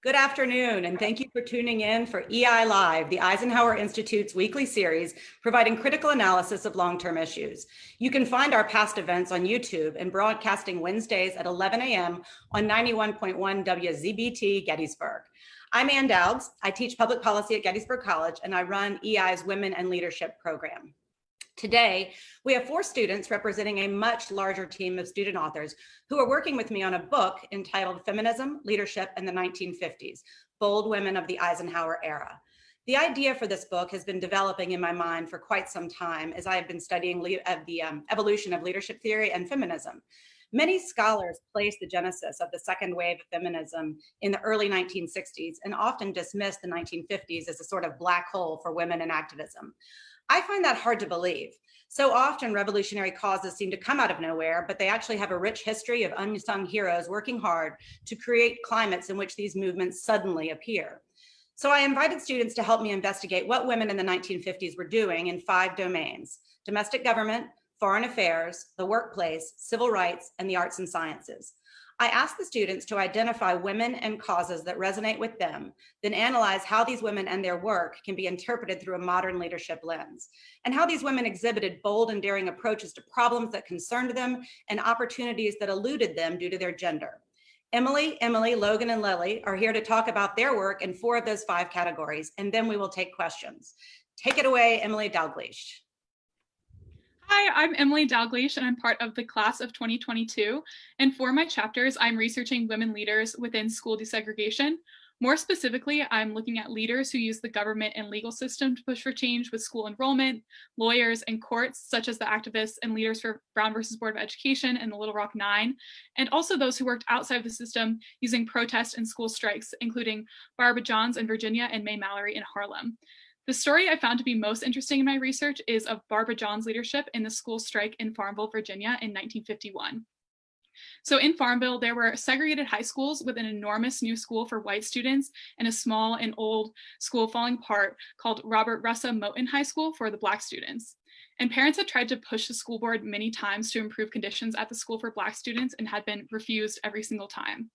Good afternoon, and thank you for tuning in for EI Live, the Eisenhower Institute's weekly series providing critical analysis of long-term issues. You can find our past events on YouTube and broadcasting Wednesdays at 11 a.m. on 91.1 WZBT Gettysburg. I'm Ann Douds. I teach public policy at Gettysburg College, and I run EI's Women and Leadership program. Today, we have 4 students representing a much larger team of student authors who are working with me on a book entitled Feminism, Leadership in the 1950s, Bold Women of the Eisenhower Era. The idea for this book has been developing in my mind for quite some time as I have been studying the evolution of leadership theory and feminism. Many scholars place the genesis of the second wave of feminism in the early 1960s and often dismiss the 1950s as a sort of black hole for women in activism. I find that hard to believe. So often revolutionary causes seem to come out of nowhere, but they actually have a rich history of unsung heroes working hard to create climates in which these movements suddenly appear. So I invited students to help me investigate what women in the 1950s were doing in 5 domains: domestic government, foreign affairs, the workplace, civil rights, and the arts and sciences. I asked the students to identify women and causes that resonate with them, then analyze how these women and their work can be interpreted through a modern leadership lens, and how these women exhibited bold and daring approaches to problems that concerned them and opportunities that eluded them due to their gender. Emily, Logan, and Lily are here to talk about their work in 4 of those 5 categories, and then we will take questions. Take it away, Emily Dalgleish. Hi, I'm Emily Dalgleish, and I'm part of the class of 2022. And for my chapters, I'm researching women leaders within school desegregation. More specifically, I'm looking at leaders who use the government and legal system to push for change with school enrollment, lawyers, and courts, such as the activists and leaders for Brown versus Board of Education and the Little Rock Nine, and also those who worked outside of the system using protest and school strikes, including Barbara Johns in Virginia and May Mallory in Harlem. The story I found to be most interesting in my research is of Barbara Johns' leadership in the school strike in Farmville, Virginia in 1951. So in Farmville, there were segregated high schools with an enormous new school for white students and a small and old school falling apart called Robert Russa Moton High School for the Black students. And parents had tried to push the school board many times to improve conditions at the school for Black students and had been refused every single time.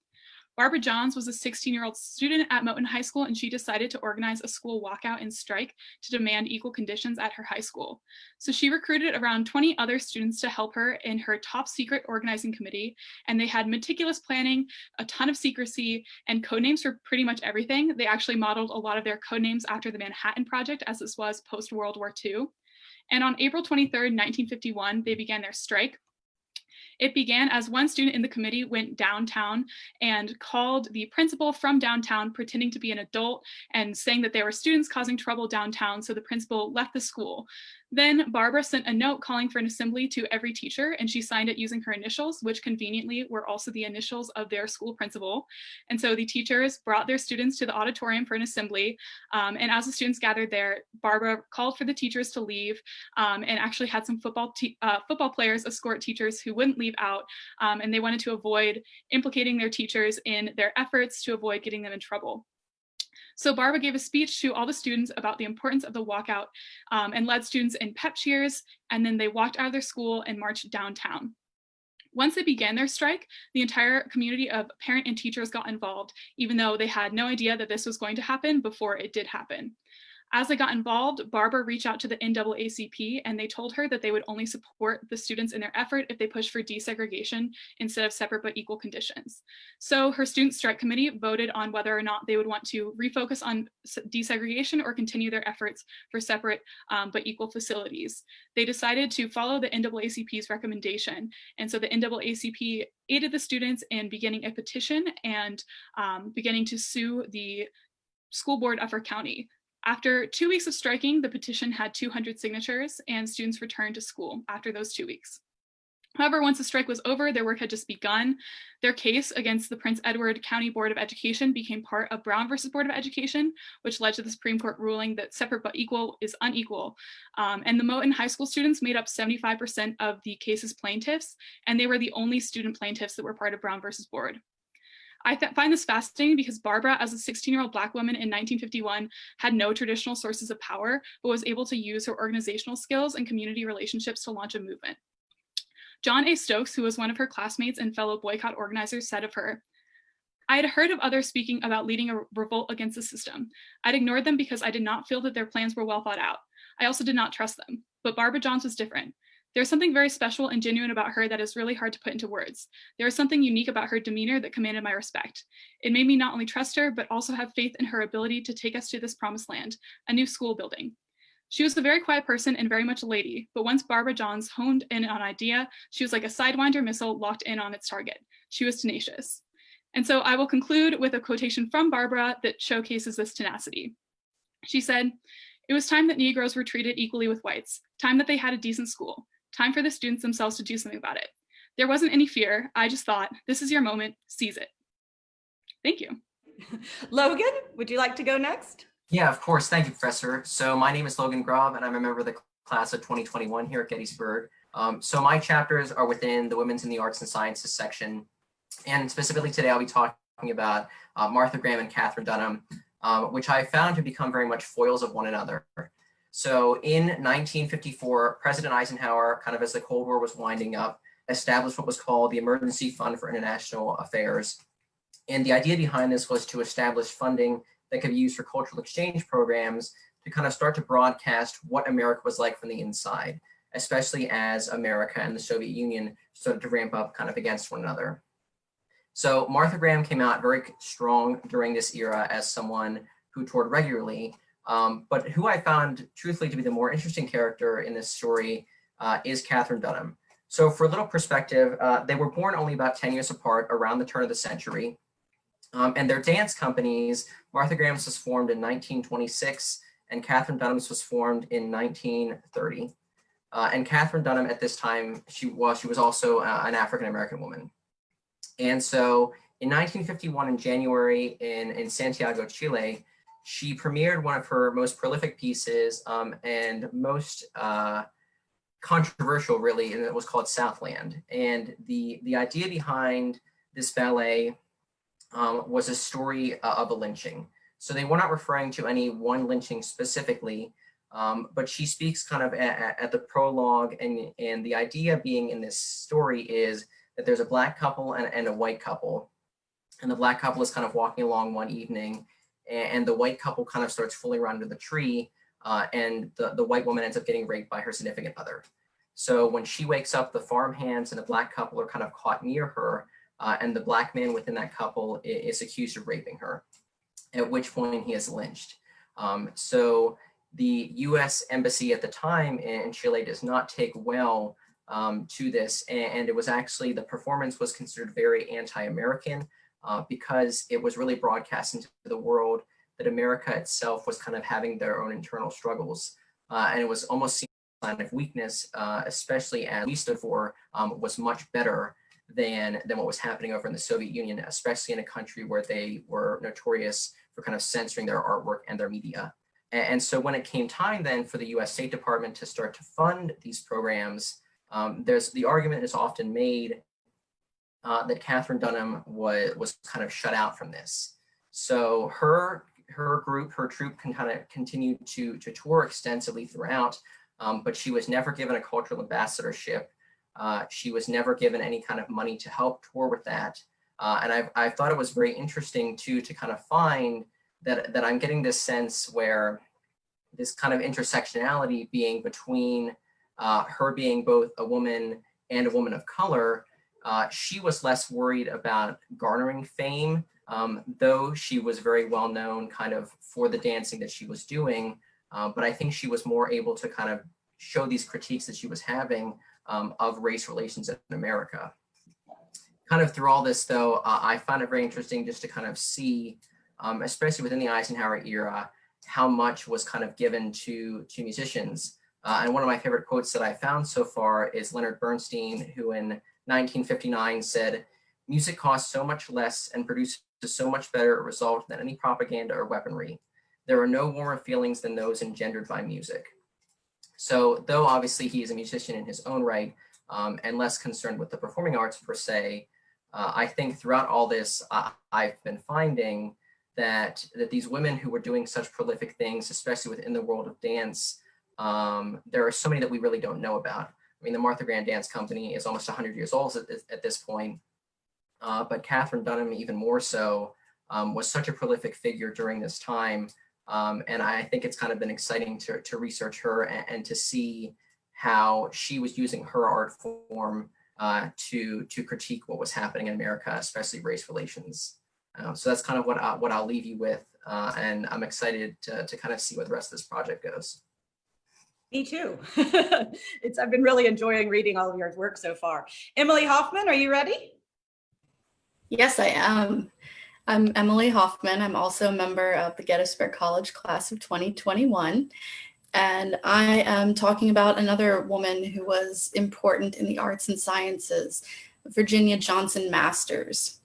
Barbara Johns was a 16-year-old student at Moton High School, and she decided to organize a school walkout and strike to demand equal conditions at her high school. So she recruited around 20 other students to help her in her top secret organizing committee, and they had meticulous planning, a ton of secrecy, and codenames for pretty much everything. They actually modeled a lot of their codenames after the Manhattan Project, as this was post-World War II. And on April 23rd, 1951, they began their strike. It began as one student in the committee went downtown and called the principal from downtown, pretending to be an adult and saying that there were students causing trouble downtown, so the principal left the school. Then Barbara sent a note calling for an assembly to every teacher, and she signed it using her initials, which conveniently were also the initials of their school principal. And so the teachers brought their students to the auditorium for an assembly, and as the students gathered there, Barbara called for the teachers to leave and actually had some football players escort teachers who wouldn't leave out, and they wanted to avoid implicating their teachers in their efforts to avoid getting them in trouble. So Barbara gave a speech to all the students about the importance of the walkout and led students in pep cheers, and then they walked out of their school and marched downtown. Once they began their strike, the entire community of parents and teachers got involved, even though they had no idea that this was going to happen before it did happen. As they got involved, Barbara reached out to the NAACP, and they told her that they would only support the students in their effort if they pushed for desegregation instead of separate but equal conditions. So her student strike committee voted on whether or not they would want to refocus on desegregation or continue their efforts for separate but equal facilities. They decided to follow the NAACP's recommendation, and so the NAACP aided the students in beginning a petition and beginning to sue the school board of her county. After 2 weeks of striking, the petition had 200 signatures, and students returned to school after those 2 weeks. However, once the strike was over, their work had just begun. Their case against the Prince Edward County Board of Education became part of Brown versus Board of Education, which led to the Supreme Court ruling that separate but equal is unequal. And the Moton High School students made up 75% of the case's plaintiffs, and they were the only student plaintiffs that were part of Brown versus Board. I find this fascinating because Barbara, as a 16-year-old Black woman in 1951, had no traditional sources of power, but was able to use her organizational skills and community relationships to launch a movement. John A. Stokes, who was one of her classmates and fellow boycott organizers, said of her, I had heard of others speaking about leading a revolt against the system. I'd ignored them because I did not feel that their plans were well thought out. I also did not trust them. But Barbara Johns was different. There was something very special and genuine about her that is really hard to put into words. There was something unique about her demeanor that commanded my respect. It made me not only trust her, but also have faith in her ability to take us to this promised land, a new school building. She was a very quiet person and very much a lady, but once Barbara Johns honed in on an idea, she was like a Sidewinder missile locked in on its target. She was tenacious. And so I will conclude with a quotation from Barbara that showcases this tenacity. She said, "It was time that Negroes were treated equally with whites, time that they had a decent school, time for the students themselves to do something about it. There wasn't any fear. I just thought, this is your moment, seize it." Thank you. Logan, would you like to go next? Yeah, of course. Thank you, Professor. So my name is Logan Grob, and I'm a member of the class of 2021 here at Gettysburg. So my chapters are within the Women's in the Arts and Sciences section. And specifically today, I'll be talking about Martha Graham and Katherine Dunham, which I found to become very much foils of one another. So in 1954, President Eisenhower, kind of as the Cold War was winding up, established what was called the Emergency Fund for International Affairs. And the idea behind this was to establish funding that could be used for cultural exchange programs to kind of start to broadcast what America was like from the inside, especially as America and the Soviet Union started to ramp up kind of against one another. So Martha Graham came out very strong during this era as someone who toured regularly, but who I found truthfully to be the more interesting character in this story is Katherine Dunham. So for a little perspective, they were born only about 10 years apart around the turn of the century. And their dance companies, Martha Graham's was formed in 1926 and Katherine Dunham's was formed in 1930. And Katherine Dunham at this time, she was also an African-American woman. And so in 1951 in January in Santiago, Chile, she premiered one of her most prolific pieces and most controversial really, and it was called Southland. And the idea behind this ballet was a story of a lynching. So they were not referring to any one lynching specifically, but she speaks kind of at the prologue, and the idea being in this story is that there's a Black couple and a white couple. And the Black couple is kind of walking along one evening, and the white couple kind of starts fooling around under the tree, and the white woman ends up getting raped by her significant other. So when she wakes up, the farmhands and the Black couple are kind of caught near her, and the Black man within that couple is accused of raping her, at which point he is lynched. So the US embassy at the time in Chile does not take well to this, and it was actually, the performance was considered very anti-American because it was really broadcast into the world that America itself was kind of having their own internal struggles, and it was almost seen as a sign of weakness, especially as we stood for was much better than what was happening over in the Soviet Union, especially in a country where they were notorious for kind of censoring their artwork and their media. And so when it came time then for the US State Department to start to fund these programs, the argument is often made that Katherine Dunham was kind of shut out from this. So her troupe can kind of continue to tour extensively throughout, but she was never given a cultural ambassadorship. She was never given any kind of money to help tour with that. And I thought it was very interesting too, to kind of find that I'm getting this sense where this kind of intersectionality being between her being both a woman and a woman of color, she was less worried about garnering fame, though she was very well known kind of for the dancing that she was doing. But I think she was more able to kind of show these critiques that she was having of race relations in America. Kind of through all this though, I found it very interesting just to kind of see, especially within the Eisenhower era, how much was kind of given to musicians. And one of my favorite quotes that I found so far is Leonard Bernstein, who in 1959 said, "Music costs so much less and produces so much better a result than any propaganda or weaponry. There are no warmer feelings than those engendered by music." So though obviously he is a musician in his own right and less concerned with the performing arts per se, I think throughout all this, I've been finding that these women who were doing such prolific things, especially within the world of dance, there are so many that we really don't know about. I mean, the Martha Graham Dance Company is almost 100 years old at this point. but Katherine Dunham even more so, was such a prolific figure during this time. And I think it's kind of been exciting to research her and to see how she was using her art form to critique what was happening in America, especially race relations. So that's kind of what I'll leave you with. And I'm excited to kind of see where the rest of this project goes. Me too. I've been really enjoying reading all of your work so far. Emily Hoffman, are you ready? Yes, I am. I'm Emily Hoffman. I'm also a member of the Gettysburg College class of 2021. And I am talking about another woman who was important in the arts and sciences, Virginia Johnson Masters.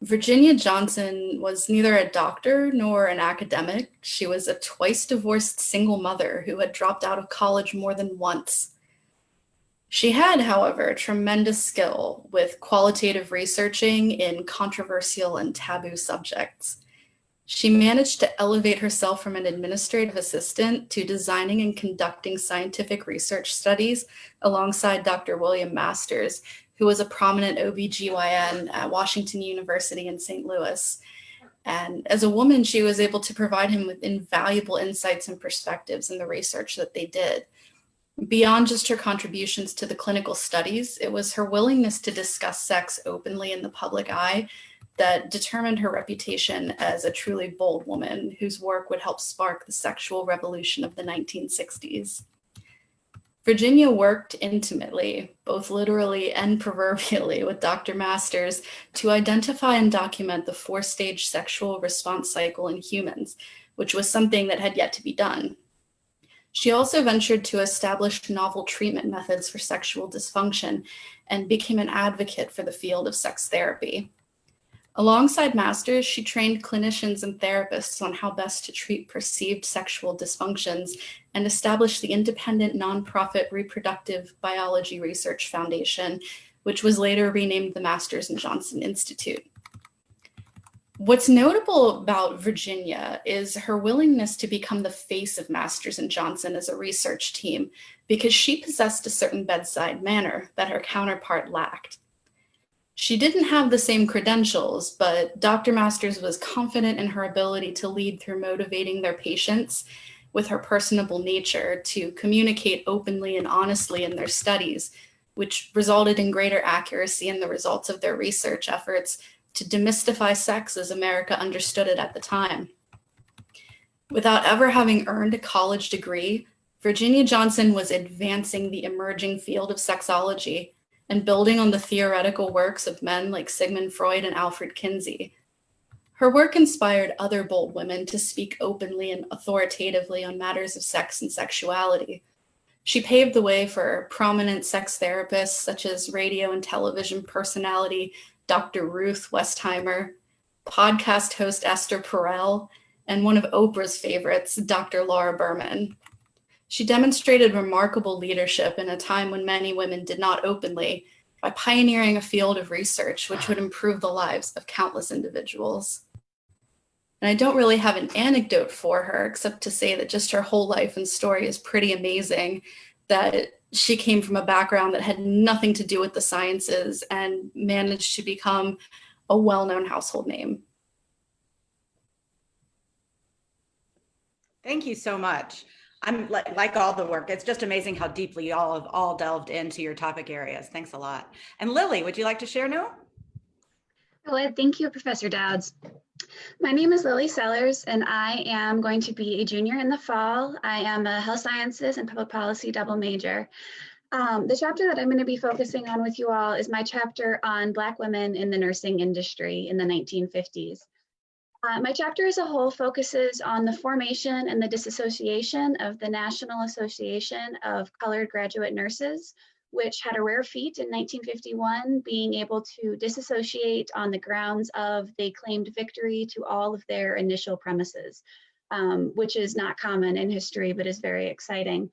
Virginia Johnson was neither a doctor nor an academic. She was a twice divorced single mother who had dropped out of college more than once. She had, however, tremendous skill with qualitative researching in controversial and taboo subjects. She managed to elevate herself from an administrative assistant to designing and conducting scientific research studies alongside Dr. William Masters, who was a prominent OBGYN at Washington University in St. Louis. And as a woman, she was able to provide him with invaluable insights and perspectives in the research that they did. Beyond just her contributions to the clinical studies, it was her willingness to discuss sex openly in the public eye that determined her reputation as a truly bold woman whose work would help spark the sexual revolution of the 1960s. Virginia worked intimately, both literally and proverbially, with Dr. Masters to identify and document the 4-stage sexual response cycle in humans, which was something that had yet to be done. She also ventured to establish novel treatment methods for sexual dysfunction and became an advocate for the field of sex therapy. Alongside Masters, she trained clinicians and therapists on how best to treat perceived sexual dysfunctions and established the independent nonprofit Reproductive Biology Research Foundation, which was later renamed the Masters and Johnson Institute. What's notable about Virginia is her willingness to become the face of Masters and Johnson as a research team, because she possessed a certain bedside manner that her counterpart lacked. She didn't have the same credentials, but Dr. Masters was confident in her ability to lead through motivating their patients with her personable nature to communicate openly and honestly in their studies, which resulted in greater accuracy in the results of their research efforts to demystify sex as America understood it at the time. Without ever having earned a college degree, Virginia Johnson was advancing the emerging field of sexology and building on the theoretical works of men like Sigmund Freud and Alfred Kinsey. Her work inspired other bold women to speak openly and authoritatively on matters of sex and sexuality. She paved the way for prominent sex therapists such as radio and television personality Dr. Ruth Westheimer, podcast host Esther Perel, and one of Oprah's favorites, Dr. Laura Berman. She demonstrated remarkable leadership in a time when many women did not openly, by pioneering a field of research which would improve the lives of countless individuals. And I don't really have an anecdote for her, except to say that just her whole life and story is pretty amazing, that she came from a background that had nothing to do with the sciences and managed to become a well-known household name. Thank you so much. I'm like all the work. It's just amazing how deeply y'all have all delved into your topic areas. Thanks a lot. And Lily, would you like to share now? Well, thank you, Professor Douds. My name is Lily Cellars, and I am going to be a junior in the fall. I am a health sciences and public policy double major. The chapter that I'm going to be focusing on with you all is my chapter on Black women in the nursing industry in the 1950s. My chapter as a whole focuses on the formation and the disassociation of the National Association of Colored Graduate Nurses, which had a rare feat in 1951, being able to disassociate on the grounds of they claimed victory to all of their initial premises, which is not common in history, but is very exciting.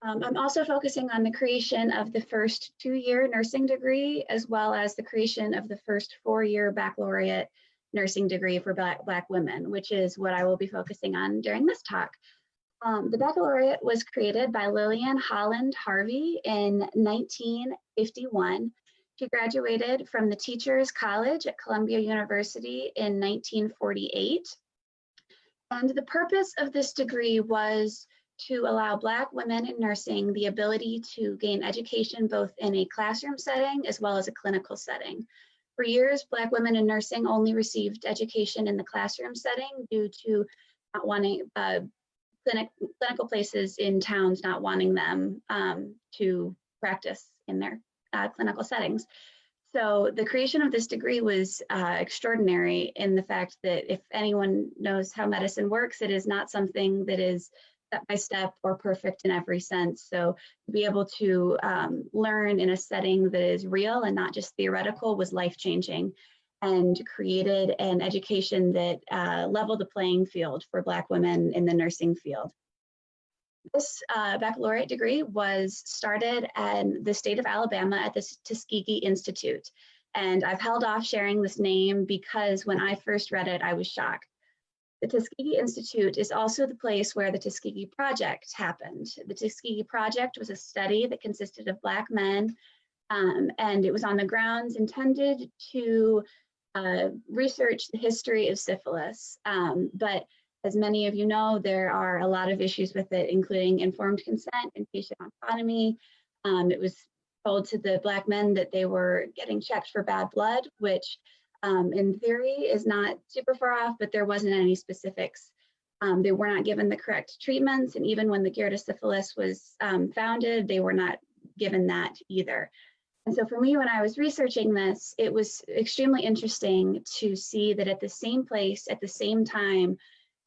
I'm also focusing on the creation of the first 2-year nursing degree, as well as the creation of the first 4-year baccalaureate nursing degree for Black women, which is what I will be focusing on during this talk. The baccalaureate was created by Lillian Holland Harvey in 1951, She graduated from the Teachers College at Columbia University in 1948. And the purpose of this degree was to allow Black women in nursing the ability to gain education both in a classroom setting as well as a clinical setting. For years, Black women in nursing only received education in the classroom setting due to not wanting clinical places in towns not wanting them to practice in their clinical settings. So the creation of this degree was extraordinary in the fact that if anyone knows how medicine works, it is not something that is step by step or perfect in every sense. So to be able to learn in a setting that is real and not just theoretical was life-changing, and created an education that leveled the playing field for Black women in the nursing field. This baccalaureate degree was started in the state of Alabama at the Tuskegee Institute. And I've held off sharing this name because when I first read it, I was shocked. The Tuskegee Institute is also the place where the Tuskegee Project happened. The Tuskegee Project was a study that consisted of Black men, and it was on the grounds intended to research the history of syphilis. But as many of you know, there are a lot of issues with it, including informed consent and patient autonomy. It was told to the Black men that they were getting checked for bad blood, which in theory is not super far off, but there wasn't any specifics. They were not given the correct treatments, and even when the cure to syphilis was founded, they were not given that either. And so for me, when I was researching this, it was extremely interesting to see that at the same place, at the same time,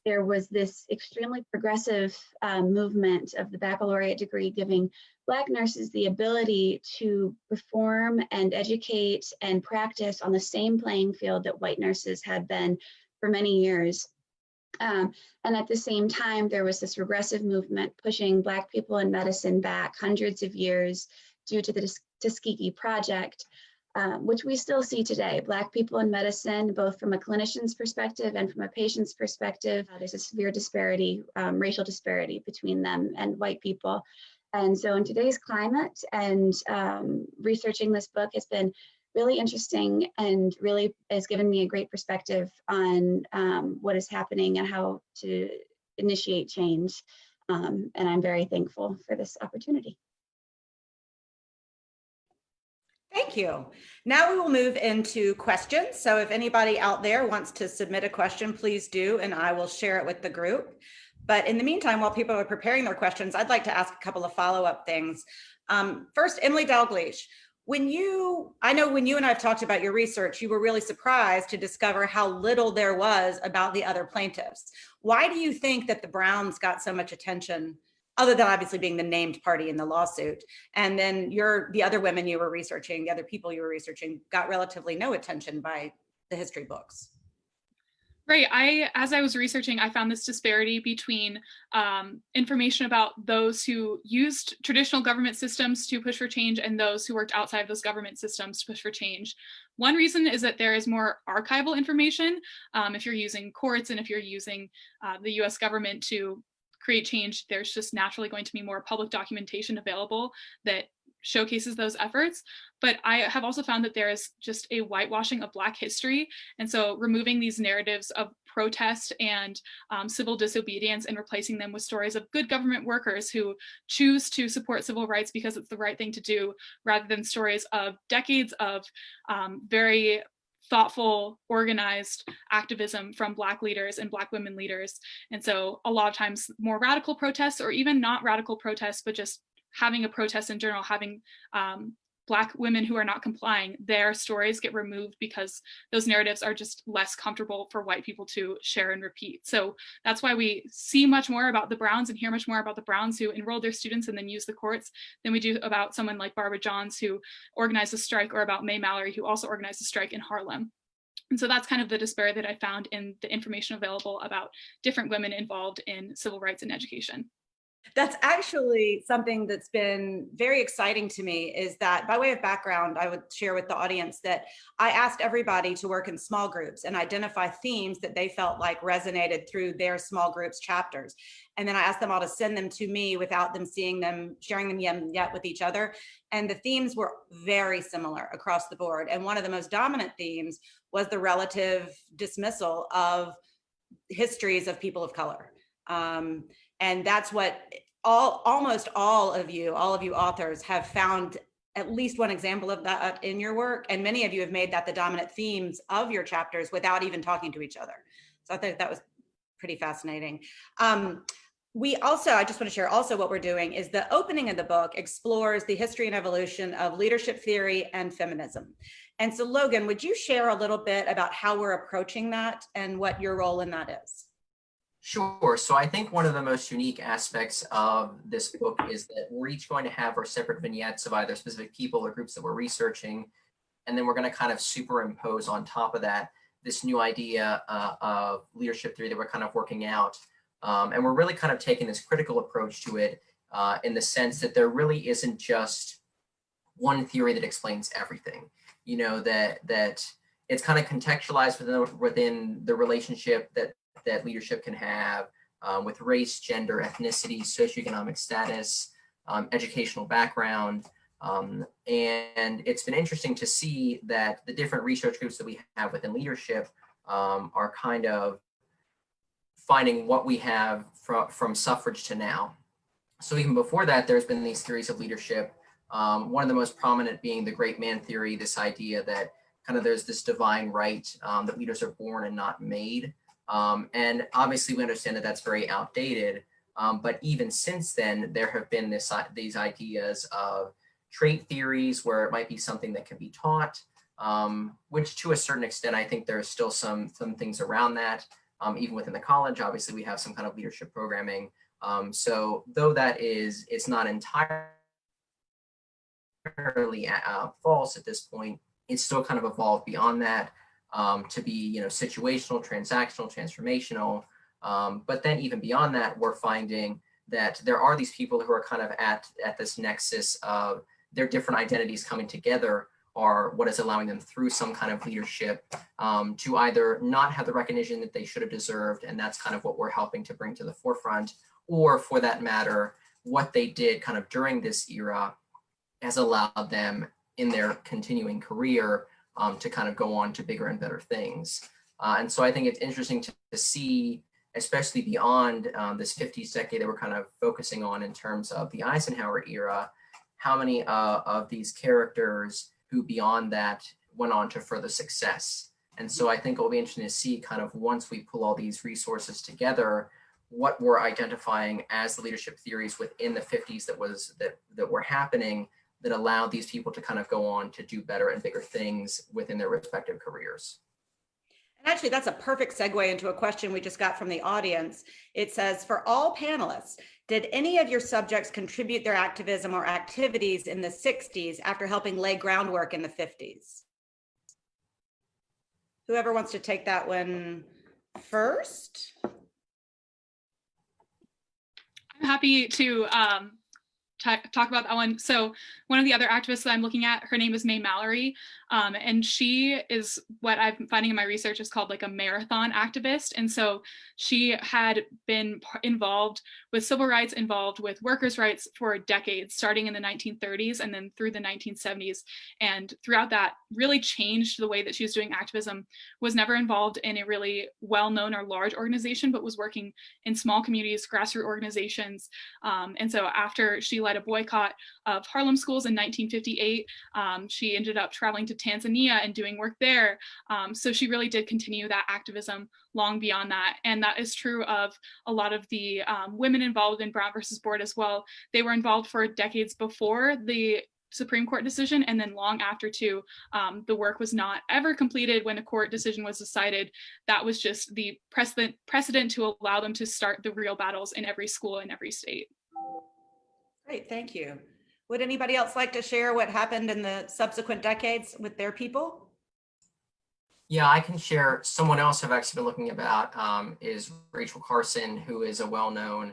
there was this extremely progressive movement of the baccalaureate degree giving Black nurses the ability to perform and educate and practice on the same playing field that white nurses had been for many years. And at the same time, there was this regressive movement pushing Black people in medicine back hundreds of years due to the Tuskegee Project, which we still see today. Black people in medicine, both from a clinician's perspective and from a patient's perspective, there's a severe disparity, racial disparity between them and white people. And so in today's climate and researching this book has been really interesting and really has given me a great perspective on what is happening and how to initiate change. And I'm very thankful for this opportunity. Thank you. Now we will move into questions. So if anybody out there wants to submit a question, please do, and I will share it with the group. But in the meantime, while people are preparing their questions, I'd like to ask a couple of follow-up things. First, Emily Dalgleish, I know when you and I have talked about your research, you were really surprised to discover how little there was about the other plaintiffs. Why do you think that the Browns got so much attention, other than obviously being the named party in the lawsuit? And then the other women you were researching, the other people you were researching, got relatively no attention by the history books. Right. As I was researching, I found this disparity between information about those who used traditional government systems to push for change and those who worked outside of those government systems to push for change. One reason is that there is more archival information if you're using courts and if you're using the US government to create change. There's just naturally going to be more public documentation available that showcases those efforts. But I have also found that there is just a whitewashing of Black history. And so removing these narratives of protest and civil disobedience and replacing them with stories of good government workers who choose to support civil rights because it's the right thing to do, rather than stories of decades of very thoughtful, organized activism from Black leaders and Black women leaders. And so a lot of times more radical protests, or even not radical protests, but just having a protest in general, having Black women who are not complying, their stories get removed because those narratives are just less comfortable for white people to share and repeat. So that's why we see much more about the Browns and hear much more about the Browns who enrolled their students and then use the courts than we do about someone like Barbara Johns who organized a strike, or about May Mallory who also organized a strike in Harlem. And so that's kind of the disparity that I found in the information available about different women involved in civil rights and education. That's actually something that's been very exciting to me, is that, by way of background, I would share with the audience that I asked everybody to work in small groups and identify themes that they felt like resonated through their small groups chapters. And then I asked them all to send them to me without them seeing them, sharing them yet with each other. And the themes were very similar across the board. And one of the most dominant themes was the relative dismissal of histories of people of color. And that's what almost all of you authors have found at least one example of that in your work. And many of you have made that the dominant themes of your chapters without even talking to each other. So I think that was pretty fascinating. I just want to share also what we're doing is the opening of the book explores the history and evolution of leadership theory and feminism. And so Logan, would you share a little bit about how we're approaching that and what your role in that is? Sure. So I think one of the most unique aspects of this book is that we're each going to have our separate vignettes of either specific people or groups that we're researching. And then we're going to kind of superimpose on top of that this new idea of leadership theory that we're kind of working out. And we're really kind of taking this critical approach to it in the sense that there really isn't just one theory that explains everything. You know, that it's kind of contextualized within the relationship that leadership can have with race, gender, ethnicity, socioeconomic status, educational background. And it's been interesting to see that the different research groups that we have within leadership are kind of finding what we have from suffrage to now. So even before that, there's been these theories of leadership. One of the most prominent being the great man theory, this idea that kind of there's this divine right that leaders are born and not made. And obviously we understand that that's very outdated, but even since then, there have been these ideas of trait theories where it might be something that can be taught, which to a certain extent, I think there's still some things around that. Even within the college, obviously we have some kind of leadership programming. So though it's not entirely false at this point, it's still kind of evolved beyond that. To be, you know, situational, transactional, transformational. But then even beyond that, we're finding that there are these people who are kind of at this nexus of their different identities coming together are what is allowing them through some kind of leadership to either not have the recognition that they should have deserved, and that's kind of what we're helping to bring to the forefront, or for that matter, what they did kind of during this era has allowed them in their continuing career to kind of go on to bigger and better things. And so I think it's interesting to see, especially beyond this 50s decade that we're kind of focusing on in terms of the Eisenhower era, how many of these characters who beyond that went on to further success. And so I think it'll be interesting to see kind of once we pull all these resources together, what we're identifying as the leadership theories within the 50s that were happening that allowed these people to kind of go on to do better and bigger things within their respective careers. And actually, that's a perfect segue into a question we just got from the audience. It says, for all panelists, did any of your subjects contribute their activism or activities in the 60s after helping lay groundwork in the 50s? Whoever wants to take that one first. I'm happy to talk about that one. So one of the other activists that I'm looking at, her name is May Mallory, and she is what I'm finding in my research is called like a marathon activist. And so she had been involved with civil rights, involved with workers' rights for decades, starting in the 1930s and then through the 1970s. And throughout that, really changed the way that she was doing activism, was never involved in a really well-known or large organization, but was working in small communities, grassroots organizations. And so after she led a boycott of Harlem schools in 1958, she ended up traveling to Tanzania and doing work there. So she really did continue that activism long beyond that. And that is true of a lot of the women involved in Brown versus Board as well. They were involved for decades before the Supreme Court decision, and then long after too. The work was not ever completed when a court decision was decided. That was just the precedent to allow them to start the real battles in every school in every state. Great, thank you. Would anybody else like to share what happened in the subsequent decades with their people? Yeah, I can share. Someone else I've actually been looking about is Rachel Carson, who is a well-known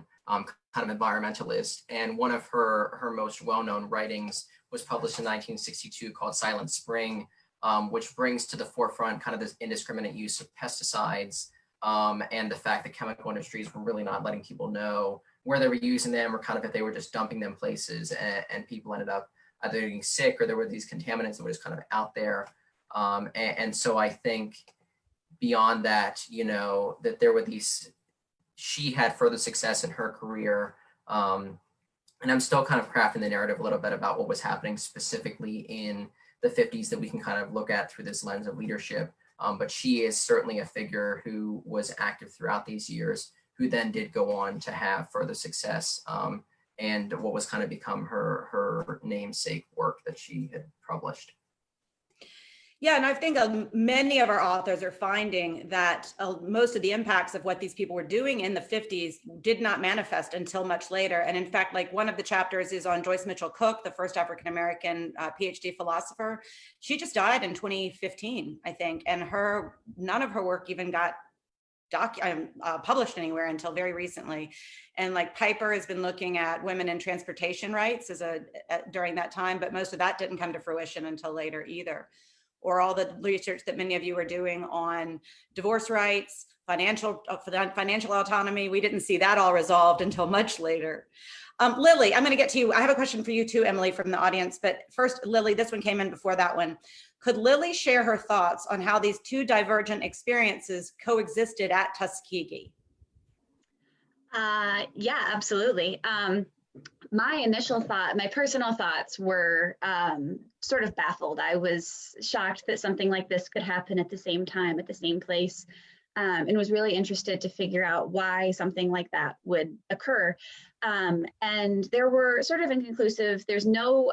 kind of environmentalist. And one of her most well-known writings was published in 1962 called Silent Spring, which brings to the forefront kind of this indiscriminate use of pesticides, and the fact that chemical industries were really not letting people know where they were using them, or kind of if they were just dumping them places, and people ended up either getting sick, or there were these contaminants that were just kind of out there. And so I think beyond that, you know, that there were these, she had further success in her career. And I'm still kind of crafting the narrative a little bit about what was happening specifically in the 50s that we can kind of look at through this lens of leadership. But she is certainly a figure who was active throughout these years, who then did go on to have further success, and what was kind of become her namesake work that she had published. Yeah, and I think many of our authors are finding that most of the impacts of what these people were doing in the 50s did not manifest until much later. And in fact, like one of the chapters is on Joyce Mitchell Cook, the first African-American PhD philosopher. She just died in 2015, I think, and none of her work even got published anywhere until very recently. And like Piper has been looking at women in transportation rights during that time, but most of that didn't come to fruition until later either. Or all the research that many of you are doing on divorce rights, financial autonomy. We didn't see that all resolved until much later. Lily, I'm going to get to you. I have a question for you too, Emily, from the audience. But first, Lily, this one came in before that one. Could Lily share her thoughts on how these two divergent experiences coexisted at Tuskegee? Yeah, absolutely. My initial thought, my personal thoughts were sort of baffled. I was shocked that something like this could happen at the same time, at the same place, and was really interested to figure out why something like that would occur. And there were sort of inconclusive, there's no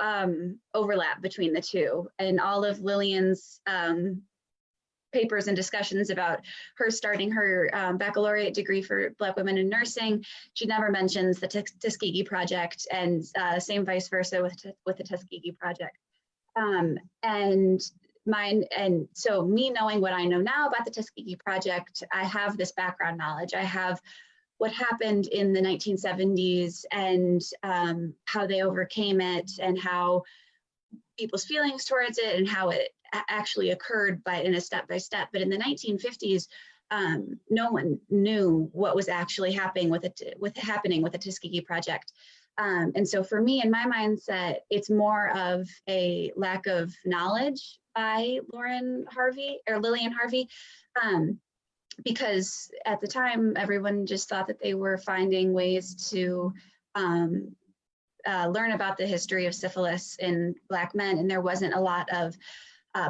overlap between the two. And all of Lillian's papers and discussions about her starting her baccalaureate degree for Black women in nursing, she never mentions the Tuskegee Project, and same vice versa with the Tuskegee Project. And so me knowing what I know now about the Tuskegee Project, I have this background knowledge. I have what happened in the 1970s and how they overcame it, and how people's feelings towards it, and how it actually occurred in a step-by-step. But in the 1950s, no one knew what was actually happening with the Tuskegee Project. And so for me, in my mindset, it's more of a lack of knowledge by Lillian Harvey, because at the time, everyone just thought that they were finding ways to learn about the history of syphilis in Black men, and there wasn't a lot of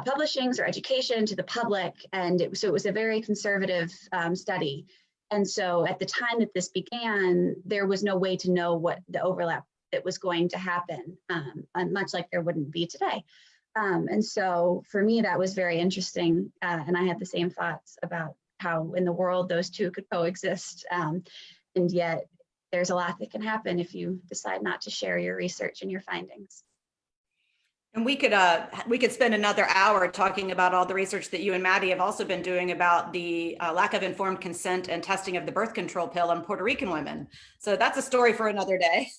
publishings or education to the public, and so it was a very conservative study. And so at the time that this began, there was no way to know what the overlap that was going to happen, much like there wouldn't be today. And so for me, that was very interesting, and I had the same thoughts about how in the world those two could coexist, and yet there's a lot that can happen if you decide not to share your research and your findings. And we could spend another hour talking about all the research that you and Maddie have also been doing about the lack of informed consent and testing of the birth control pill in Puerto Rican women. So that's a story for another day,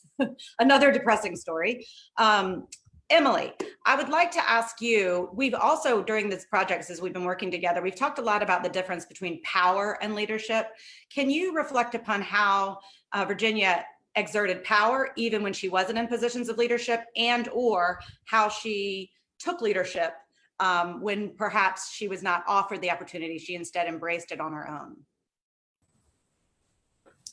another depressing story. Emily, I would like to ask you, we've also, during this project, as we've been working together, we've talked a lot about the difference between power and leadership. Can you reflect upon how Virginia exerted power even when she wasn't in positions of leadership, and or how she took leadership when perhaps she was not offered the opportunity, she instead embraced it on her own?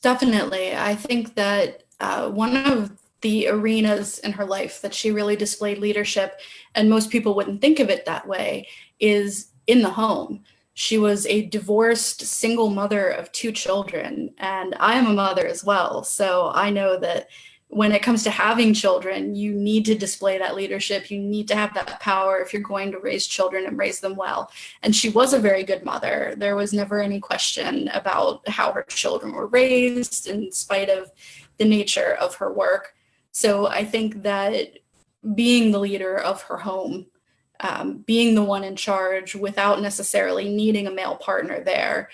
Definitely. I think that one of the arenas in her life that she really displayed leadership, and most people wouldn't think of it that way, is in the home. She was a divorced single mother of 2 children, and I am a mother as well. So I know that when it comes to having children, you need to display that leadership. You need to have that power if you're going to raise children and raise them well. And she was a very good mother. There was never any question about how her children were raised in spite of the nature of her work. So I think that being the leader of her home, being the one in charge without necessarily needing a male partner there,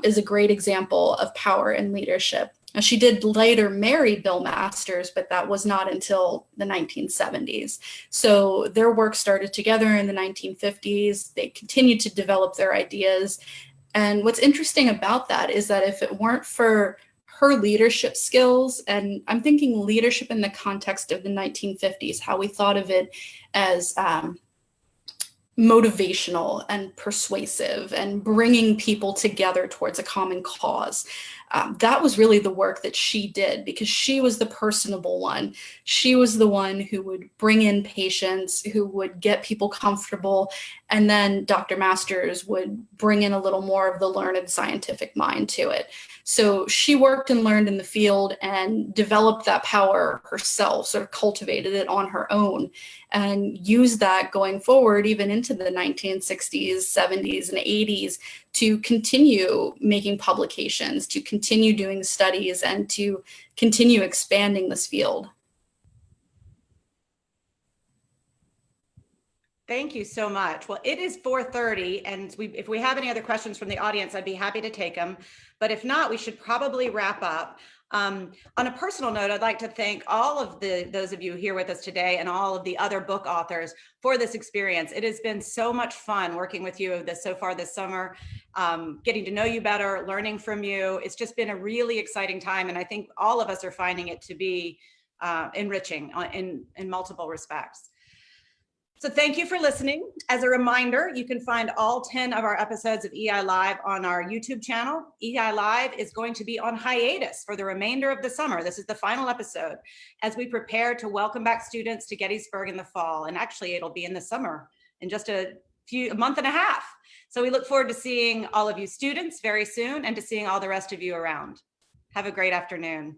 is a great example of power and leadership. She did later marry Bill Masters, but that was not until the 1970s. So their work started together in the 1950s. They continued to develop their ideas. And what's interesting about that is that if it weren't for her leadership skills, and I'm thinking leadership in the context of the 1950s, how we thought of it as motivational and persuasive and bringing people together towards a common cause. That was really the work that she did, because she was the personable one. She was the one who would bring in patients, who would get people comfortable, and then Dr. Masters would bring in a little more of the learned scientific mind to it. So she worked and learned in the field and developed that power herself, sort of cultivated it on her own, and used that going forward even into the 1960s, 70s, and 80s to continue making publications, to continue doing studies, and to continue expanding this field. Thank you so much. Well, it is 4:30, and if we have any other questions from the audience, I'd be happy to take them. But if not, we should probably wrap up. On a personal note, I'd like to thank all of those of you here with us today and all of the other book authors for this experience. It has been so much fun working with you so far this summer, getting to know you better, learning from you. It's just been a really exciting time, and I think all of us are finding it to be enriching in multiple respects. So thank you for listening. As a reminder, you can find all 10 of our episodes of EI Live on our YouTube channel. EI Live is going to be on hiatus for the remainder of the summer. This is the final episode as we prepare to welcome back students to Gettysburg in the fall. And actually, it'll be in the summer in just a month and a half. So we look forward to seeing all of you students very soon and to seeing all the rest of you around. Have a great afternoon.